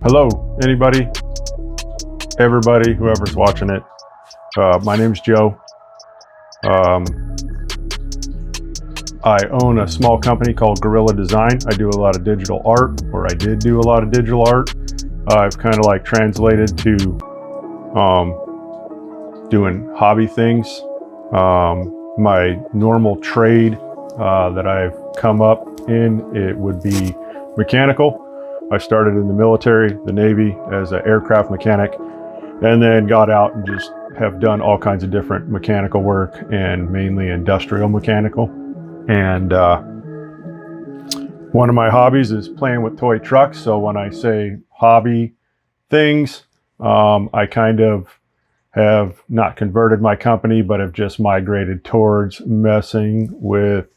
Hello, anybody, everybody, whoever's watching it. My name's Joe. I own a small company called Gorilla Design. I do a lot of digital art, or I did do a lot of digital art. I've kind of like translated to doing hobby things. My normal trade that I've come up in, it would be mechanical. I started in the military, the Navy, as an aircraft mechanic, and then got out and just have done all kinds of different mechanical work, and mainly industrial mechanical. And one of my hobbies is playing with toy trucks. So when I say hobby things, I kind of have not converted my company, but have just migrated towards messing with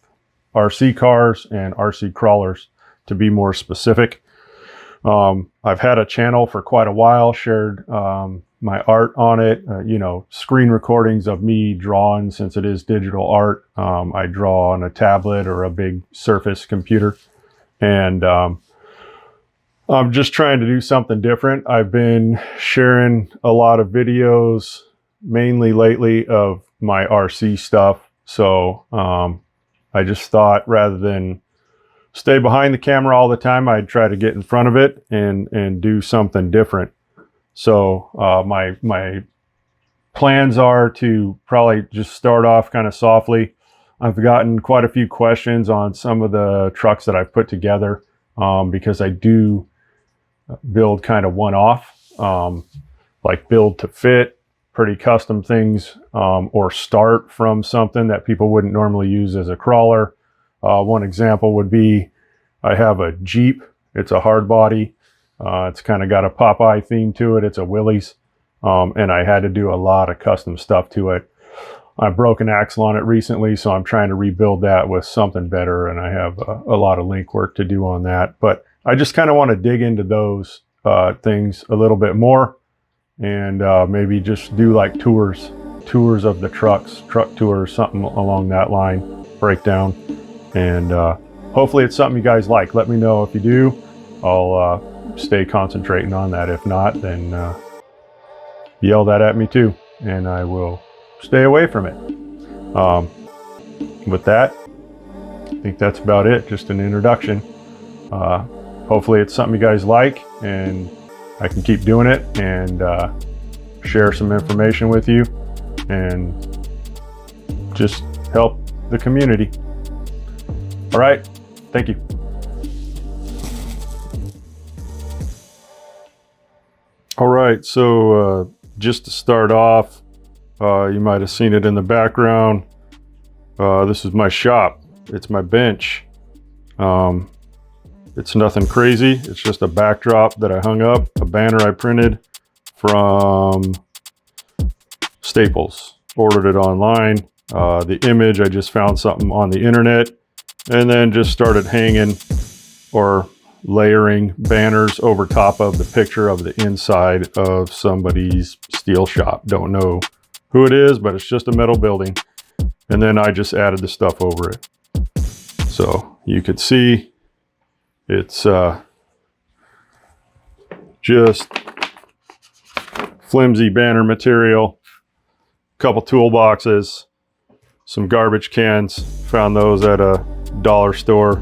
RC cars and RC crawlers, to be more specific. I've had a channel for quite a while, shared my art on it, screen recordings of me drawing, since it is digital art. I draw on a tablet or a big Surface computer, and I'm just trying to do something different. I've been sharing a lot of videos, mainly lately, of my RC stuff. So I just thought, rather than stay behind the camera all the time, I'd try to get in front of it and do something different. So my plans are to probably just start off kind of softly. I've gotten quite a few questions on some of the trucks that I've put together, because I do build kind of one-off, like build to fit, pretty custom things, or start from something that people wouldn't normally use as a crawler. One example would be, I have a Jeep. It's a hard body. It's kind of got a Popeye theme to it. It's a Willys. And I had to do a lot of custom stuff to it. I broke an axle on it recently, so I'm trying to rebuild that with something better. And I have a lot of link work to do on that. But I just kind of want to dig into those things a little bit more, and maybe just do like tours of the trucks, truck tours, something along that line, breakdown. And hopefully it's something you guys like. Let me know if you do. I'll stay concentrating on that. If not, then yell that at me too, and I will stay away from it. With that, I think that's about it. Just an introduction. Hopefully it's something you guys like, and I can keep doing it and share some information with you and just help the community. All right, thank you. All right, so just to start off, you might have seen it in the background. This is my shop. It's my bench. It's nothing crazy. It's just a backdrop that I hung up, a banner I printed from Staples. Ordered it online. The image, I just found something on the internet, and then just started hanging or layering banners over top of the picture of the inside of somebody's steel shop. Don't know who it is, but it's just a metal building. And then I just added the stuff over it. So you could see it's just flimsy banner material, couple toolboxes, some garbage cans. Found those at a dollar store,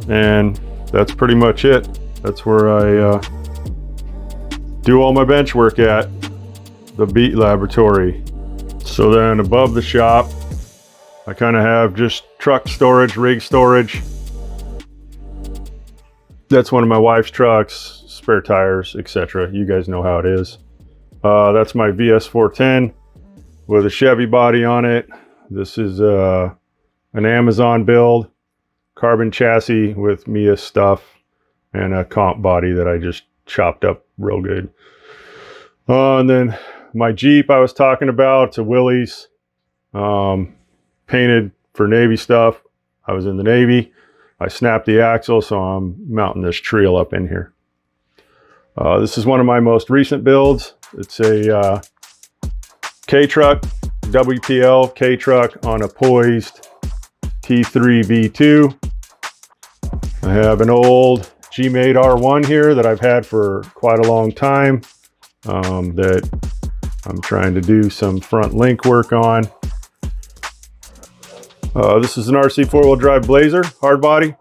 and that's pretty much it. That's where I do all my bench work at, the Beat Laboratory. So then above the shop, I kind of have just truck storage, rig storage. That's one of my wife's trucks, spare tires, etc. You guys know how it is. That's my VS410 with a Chevy body on it. This is an Amazon build, carbon chassis with Mia stuff, and a comp body that I just chopped up real good. And then my Jeep I was talking about, it's a Willys, painted for Navy stuff. I was in the Navy. I snapped the axle, so I'm mounting this trail up in here. This is one of my most recent builds. It's a K-truck, WPL K-truck on a poised T3 V2. I have an old G-Made R1 here that I've had for quite a long time, that I'm trying to do some front link work on. This is an RC four-wheel drive Blazer, hard body.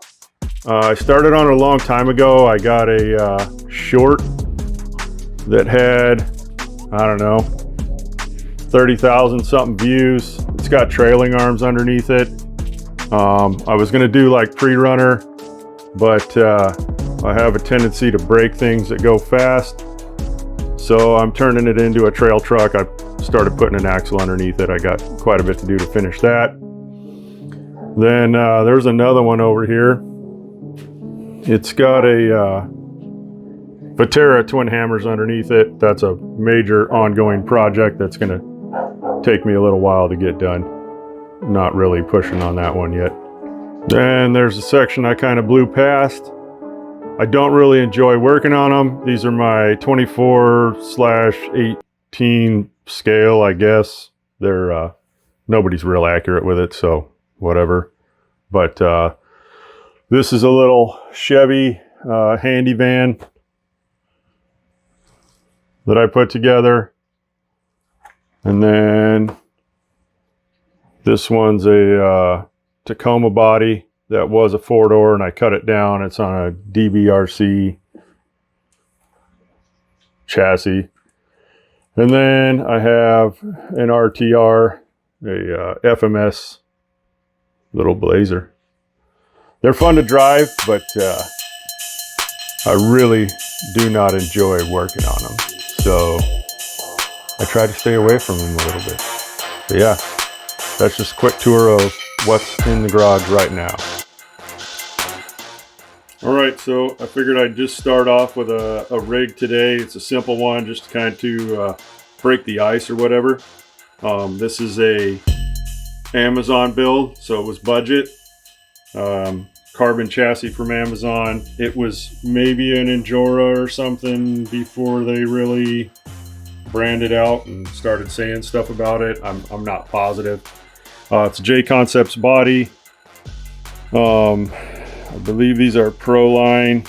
I started on it a long time ago. I got a short that had, I don't know, 30,000 something views. It's got trailing arms underneath it. I was gonna do like pre-runner, but I have a tendency to break things that go fast. So I'm turning it into a trail truck. I started putting an axle underneath it. I got quite a bit to do to finish that. Then there's another one over here. It's got a Vatera twin hammers underneath it. That's a major ongoing project that's gonna take me a little while to get done. Not really pushing on that one yet. Then there's a section I kind of blew past. I don't really enjoy working on them. These are my 24/18 scale, I guess. They're nobody's real accurate with it, so whatever. But this is a little Chevy handy van that I put together. And then this one's a Tacoma body that was a 4-door, and I cut it down. It's on a DBRC chassis. And then I have an RTR, a FMS little Blazer. They're fun to drive, but I really do not enjoy working on them. So I try to stay away from them a little bit. But yeah, that's just a quick tour of what's in the garage right now. All right, so I figured I'd just start off with a rig today. It's a simple one, just kind of break the ice or whatever. This is a Amazon build, so it was budget. Carbon chassis from Amazon. It was maybe an Endura or something before they really branded out and started saying stuff about it. I'm not positive. It's a J Concepts body. I believe these are Proline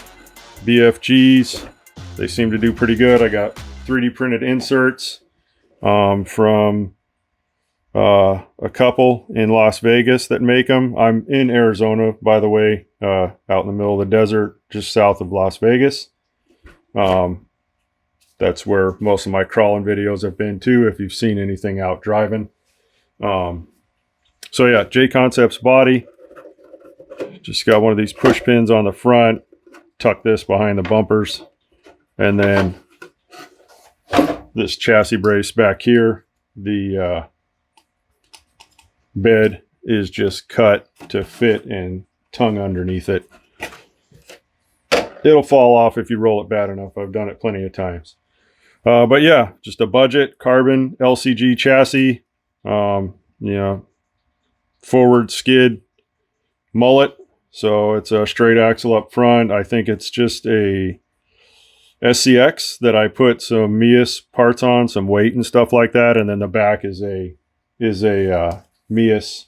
BFGs. They seem to do pretty good. I got 3D printed inserts from a couple in Las Vegas that make them. I'm in Arizona, by the way, out in the middle of the desert, just south of Las Vegas. That's where most of my crawling videos have been too, if you've seen anything out driving. So yeah, J Concepts body. Just got one of these push pins on the front, tuck this behind the bumpers, and then this chassis brace back here. The bed is just cut to fit and tongue underneath it. It'll fall off if you roll it bad enough. I've done it plenty of times. But yeah, just a budget carbon LCG chassis, you know, forward skid mullet. So it's a straight axle up front. I think it's just a SCX that I put some Mias parts on, some weight and stuff like that. And then the back is a Mias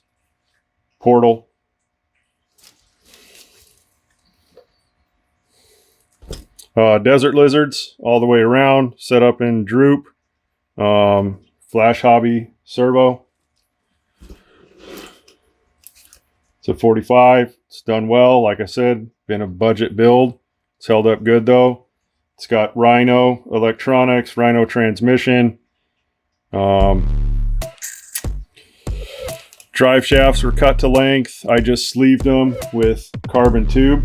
portal. Desert lizards all the way around, set up in droop. Flash hobby servo. It's a 45. It's done well. Like I said, been a budget build. It's held up good though. It's got Rhino electronics, Rhino transmission. Drive shafts were cut to length. I just sleeved them with carbon tube.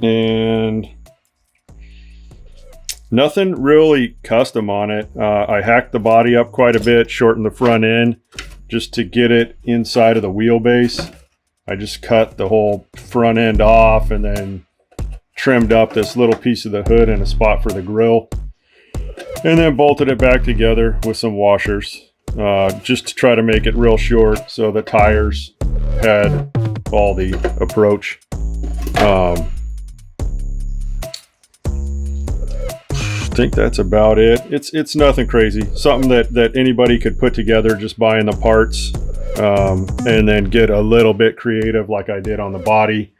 And nothing really custom on it. I hacked the body up quite a bit, shortened the front end just to get it inside of the wheelbase. I just cut the whole front end off and then trimmed up this little piece of the hood and a spot for the grill, and then bolted it back together with some washers, just to try to make it real short so the tires had all the approach. I think that's about it. It's nothing crazy. Something that anybody could put together just buying the parts and then get a little bit creative like I did on the body.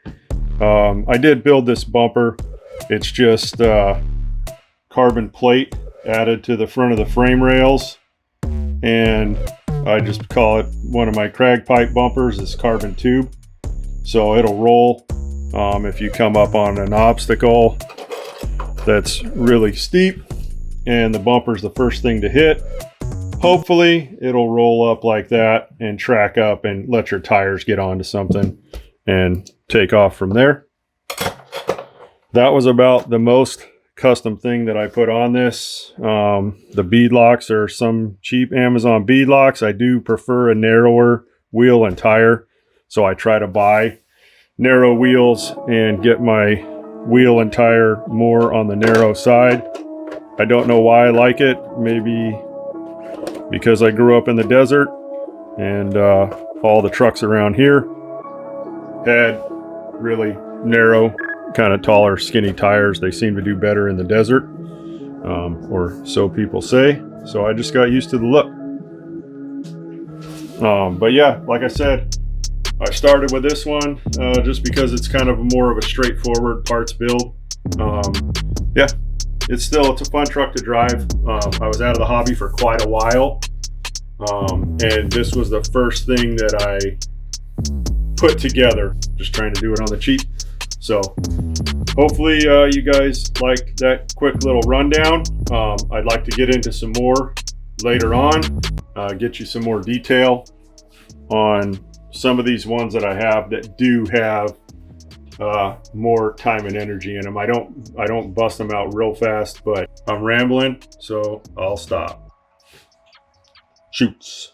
I did build this bumper. It's just carbon plate added to the front of the frame rails, and I just call it one of my crag pipe bumpers. It's carbon tube, so it'll roll if you come up on an obstacle that's really steep and the bumper's the first thing to hit. Hopefully it'll roll up like that and track up and let your tires get onto something and take off from there. That was about the most custom thing that I put on this. The bead locks are some cheap Amazon bead locks. I do prefer a narrower wheel and tire, so I try to buy narrow wheels and get my wheel and tire more on the narrow side. I don't know why I like it. Maybe because I grew up in the desert and all the trucks around here had really narrow, kind of taller, skinny tires. They seem to do better in the desert, or so people say. So I just got used to the look. But yeah, like I said, I started with this one just because it's kind of more of a straightforward parts build. Yeah, it's a fun truck to drive. I was out of the hobby for quite a while, and this was the first thing that I put together, just trying to do it on the cheap. So hopefully you guys like that quick little rundown. I'd like to get into some more later on, get you some more detail on some of these ones that I have that do have more time and energy in them. I don't bust them out real fast, but I'm rambling, so I'll stop. Shoots.